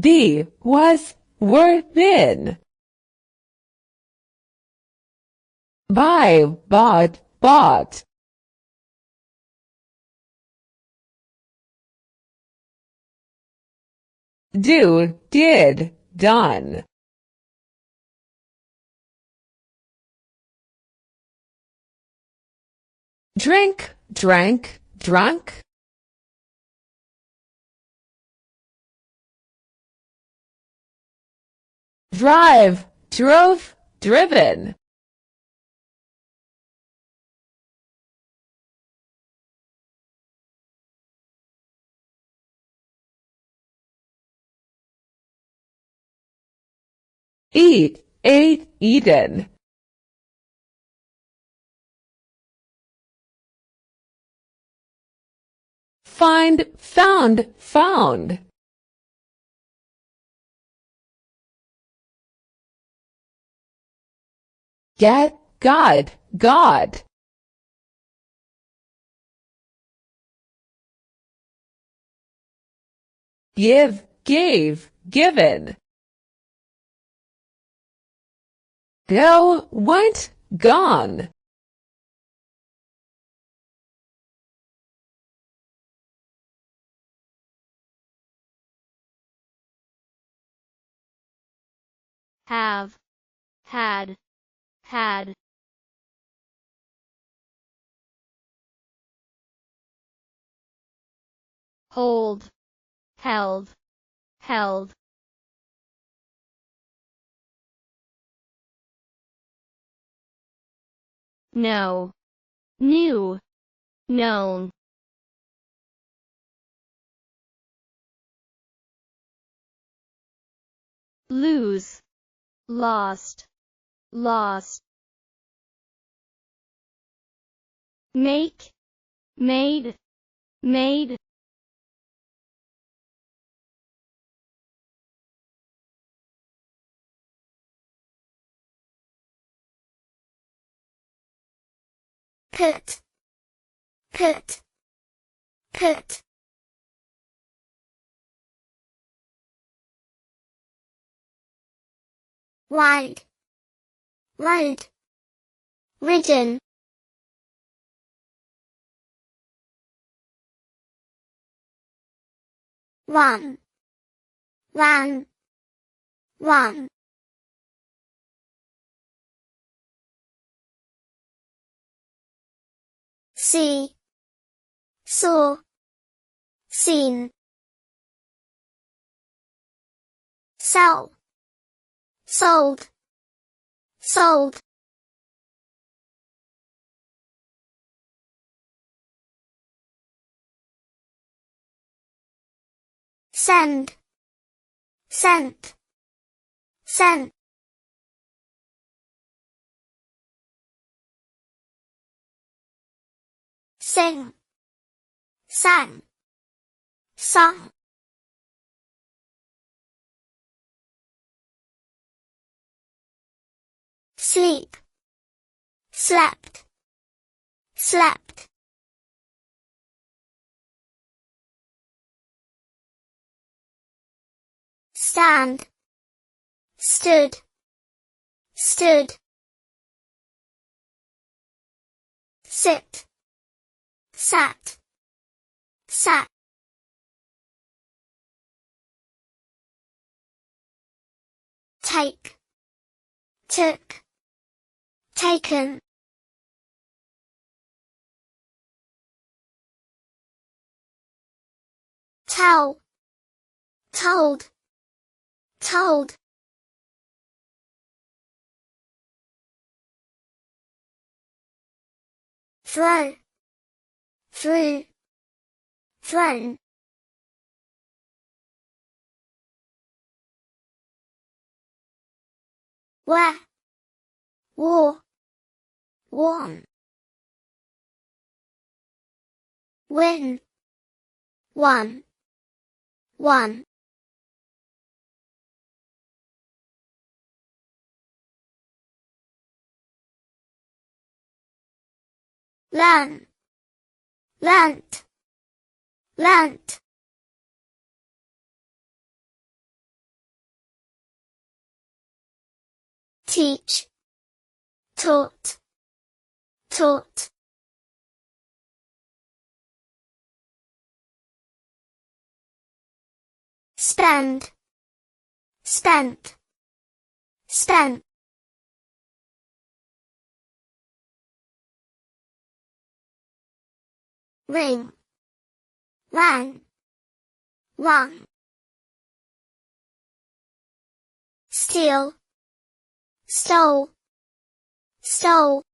be, was, were, been. Buy, bought, bought. Do, did, done. Drink, drank, drunk. Drive, drove, driven. Eat, ate, eaten. Find, found, found. Get, got, got. Give, gave, given. Go, went, gone. Have, had, had. Hold, held, held. Know, knew, known. Lose, lost, lost. Make, made, made. Put, put, put. Ride, rode, ridden. Run, ran, run. See, saw, seen. Sell, sold, sold. Send, sent, sent. Sing, sang, sung. Sleep, slept, slept. Stand, stood, stood. Sit, sat, sat. Take, took, taken. Tell, told, told. Throw, threw, thrown. Where, wore, worn. Win, won, won. Learn, learnt, learnt. teach, taught, taught. Spend, spent, spent. Ring, rang, rung. Steal, stole, stole.